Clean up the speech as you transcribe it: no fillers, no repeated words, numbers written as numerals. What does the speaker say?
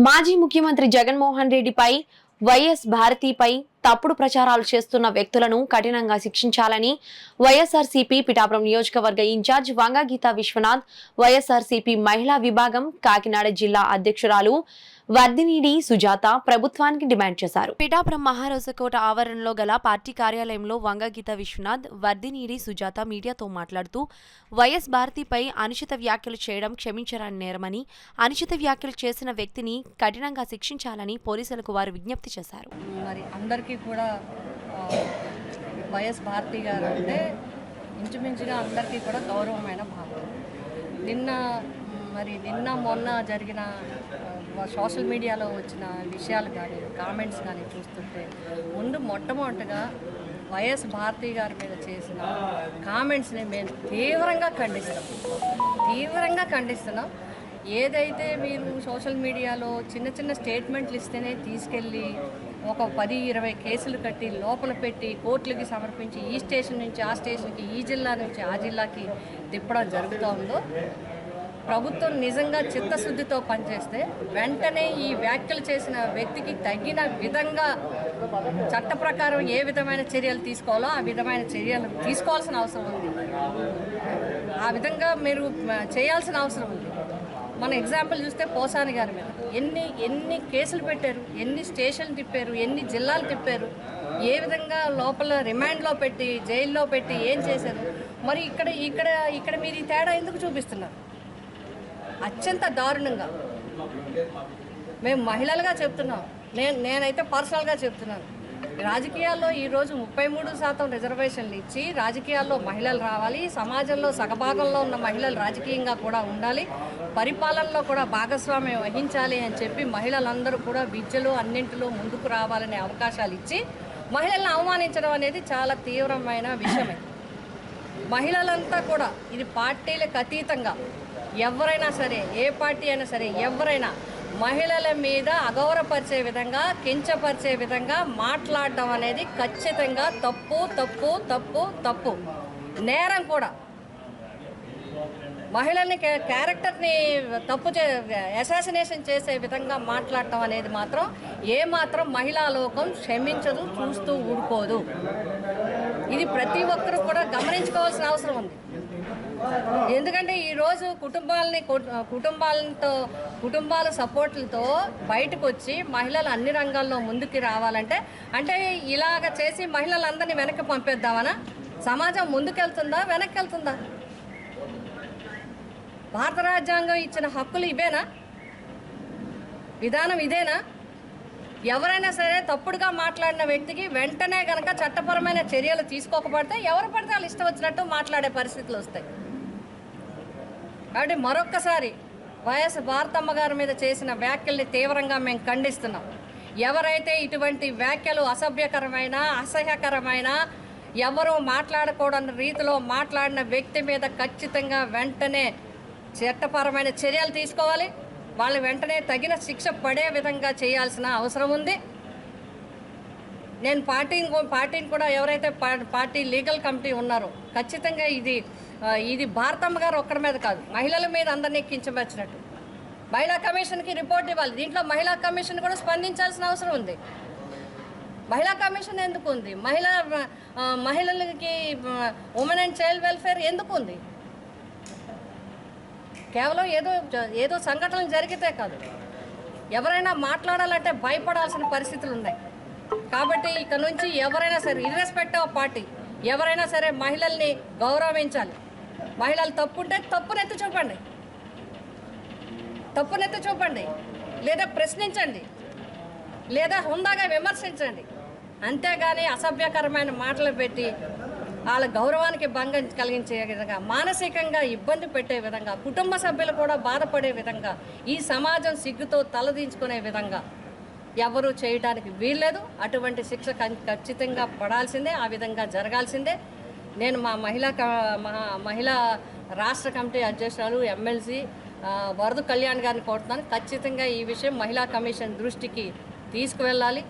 మాజీ ముఖ్యమంత్రి జగన్మోహన్ రెడ్డిపై వైఎస్ భారతిపై తప్పుడు ప్రచారాలు చేస్తున్న వ్యక్తులను కఠినంగా శిక్షించాలని వైఎస్ఆర్సీపీ పిఠాపురం నియోజకవర్గ ఇన్ఛార్జ్ వంగ గీతా విశ్వనాథ్, వైఎస్ఆర్సీపీ మహిళా విభాగం కాకినాడ జిల్లా అధ్యక్షురాలు వర్ధినీడి సుజాత ప్రభుత్వానికి డిమాండ్ చేశారు. పిఠాపురం మహారాజకోట ఆవరణలో గల పార్టీ కార్యాలయంలో వంగ గీతా విశ్వనాథ్, వర్ధినీడి సుజాత మీడియాతో మాట్లాడుతూ వైఎస్ భారతిపై అనుచిత వ్యాఖ్యలు చేయడం క్షమించరాని నేరమని, అనుచిత వ్యాఖ్యలు చేసిన వ్యక్తిని కఠినంగా శిక్షించాలని పోలీసులకు వారు విజ్ఞప్తి చేశారు. మరి అందరికీ కూడా వైఎస్ భారతి గారు అంటే ఇంచుమించుగా అందరికీ కూడా గౌరవమైన భావం. నిన్న మొన్న జరిగిన సోషల్ మీడియాలో వచ్చిన విషయాలు కానీ కామెంట్స్ కానీ చూస్తుంటే మొట్టమొదటిగా వైఎస్ భారతి గారి మీద చేసిన కామెంట్స్ని మేము తీవ్రంగా ఖండిస్తున్నాం. ఏదైతే మీరు సోషల్ మీడియాలో చిన్న స్టేట్మెంట్లు ఇస్తేనే తీసుకెళ్ళి ఒక 10-20 కేసులు కట్టి లోపల పెట్టి కోర్టులకి సమర్పించి ఈ స్టేషన్ నుంచి ఆ స్టేషన్కి, ఈ జిల్లా నుంచి ఆ జిల్లాకి తిప్పడం జరుగుతూ ఉందో, ప్రభుత్వం నిజంగా చిత్తశుద్ధితో పనిచేస్తే వెంటనే ఈ వ్యాఖ్యలు చేసిన వ్యక్తికి తగిన విధంగా చట్ట ప్రకారం ఏ విధమైన చర్యలు తీసుకోవాలో ఆ విధమైన చర్యలు తీసుకోవాల్సిన అవసరం ఉంది. ఆ విధంగా మీరు చేయాల్సిన అవసరం ఉంది. మన ఎగ్జాంపుల్ చూస్తే పోసాని గారి మీద ఎన్ని కేసులు పెట్టారు, ఎన్ని స్టేషన్లు తిప్పారు, ఎన్ని జిల్లాలు తిప్పారు, ఏ విధంగా లోపల రిమాండ్లో పెట్టి జైల్లో పెట్టి ఏం చేశారు. మరి ఇక్కడ మీరు ఈ తేడా ఎందుకు చూపిస్తున్నారు? అత్యంత దారుణంగా మేము మహిళలుగా చెప్తున్నాం. నేనైతే పర్సనల్గా చెప్తున్నాను. రాజకీయాల్లో ఈరోజు 33% రిజర్వేషన్లు ఇచ్చి రాజకీయాల్లో మహిళలు రావాలి, సమాజంలో సగభాగంలో ఉన్న మహిళలు రాజకీయంగా కూడా ఉండాలి, పరిపాలనలో కూడా భాగస్వామ్యం వహించాలి అని చెప్పి మహిళలందరూ కూడా విద్యలో అన్నింటిలో ముందుకు రావాలనే అవకాశాలు ఇచ్చి మహిళలను అవమానించడం అనేది చాలా తీవ్రమైన విషయమే. మహిళలంతా కూడా ఇది పార్టీలకు అతీతంగా ఎవరైనా సరే, ఏ పార్టీ అయినా సరే, ఎవరైనా మహిళల మీద అగౌరవపరిచే విధంగా, కించపరిచే విధంగా మాట్లాడడం అనేది ఖచ్చితంగా తప్పు, నేరం కూడా. మహిళల్ని క్యారెక్టర్ని అసాసినేషన్ చేసే విధంగా మాట్లాడటం అనేది మాత్రం ఏమాత్రం మహిళా లోకం క్షమించదు, చూస్తూ ఊరుకోదు. ఇది ప్రతి ఒక్కరు కూడా గమనించుకోవాల్సిన అవసరం ఉంది. ఎందుకంటే ఈరోజు కుటుంబాల సపోర్ట్లతో బయటకు వచ్చి మహిళలు అన్ని రంగాల్లో ముందుకు రావాలంటే ఇలాగ చేసి మహిళలందరినీ వెనక్కి పంపేద్దామనా? సమాజం ముందుకెళ్తుందా, వెనక్కి వెళ్తుందా? భారత రాజ్యాంగం ఇచ్చిన హక్కులు ఇవేనా? విధానం ఇదేనా? ఎవరైనా సరే తప్పుడుగా మాట్లాడిన వ్యక్తికి వెంటనే కనుక చట్టపరమైన చర్యలు తీసుకోకపోతే ఎవరు పడితే వాళ్ళు ఇష్టం వచ్చినట్టు మాట్లాడే పరిస్థితులు వస్తాయి. కాబట్టి మరొక్కసారి వైఎస్ భారతమ్మ గారి మీద చేసిన వ్యాఖ్యల్ని తీవ్రంగా మేము ఖండిస్తున్నాం. ఎవరైతే ఇటువంటి వ్యాఖ్యలు అసభ్యకరమైన, అసహ్యకరమైన, ఎవరూ మాట్లాడకూడని రీతిలో మాట్లాడిన వ్యక్తి మీద ఖచ్చితంగా వెంటనే చట్టపరమైన చర్యలు తీసుకోవాలి. వాళ్ళు వెంటనే తగిన శిక్ష పడే విధంగా చేయాల్సిన అవసరం ఉంది. నేను పార్టీని కూడా ఎవరైతే పార్టీ లీగల్ కమిటీ ఉన్నారో ఖచ్చితంగా ఇది భారతమ్మ గారు ఒక్కడి మీద కాదు, మహిళల మీద అందరినీ కించపరిచినట్టు మహిళా కమిషన్కి రిపోర్ట్ ఇవ్వాలి. దీంట్లో మహిళా కమిషన్ కూడా స్పందించాల్సిన అవసరం ఉంది. మహిళా కమిషన్ ఎందుకు ఉంది? మహిళలకి ఉమెన్ అండ్ చైల్డ్ వెల్ఫేర్ ఎందుకు ఉంది? కేవలం ఏదో సంఘటనలు జరిగితే కాదు, ఎవరైనా మాట్లాడాలంటే భయపడాల్సిన పరిస్థితులు ఉన్నాయి. కాబట్టి ఇక నుంచి ఎవరైనా సరే, ఇర్రెస్పెక్టివ్ ఆఫ్ పార్టీ, ఎవరైనా సరే మహిళల్ని గౌరవించాలి. మహిళలు తప్పుంటే తప్పునెత్తి చూపండి, లేదా ప్రశ్నించండి, లేదా హుందాగా విమర్శించండి. అంతేగాని అసభ్యకరమైన మాటలు పెట్టి వాళ్ళ గౌరవానికి భంగం కలిగించే విధంగా, మానసికంగా ఇబ్బంది పెట్టే విధంగా, కుటుంబ సభ్యులు కూడా బాధపడే విధంగా, ఈ సమాజం సిగ్గుతో తలదించుకునే విధంగా ఎవరూ చేయడానికి వీల్లేదు. అటువంటి శిక్ష ఖచ్చితంగా పడాల్సిందే, ఆ విధంగా జరగాల్సిందే. నేను మా మహిళా రాష్ట్ర కమిటీ అధ్యక్షురాలు ఎమ్మెల్సీ వరద కళ్యాణ్ గారిని కోరుతున్నాను. ఖచ్చితంగా ఈ విషయం మహిళా కమిషన్ దృష్టికి తీసుకువెళ్ళాలి.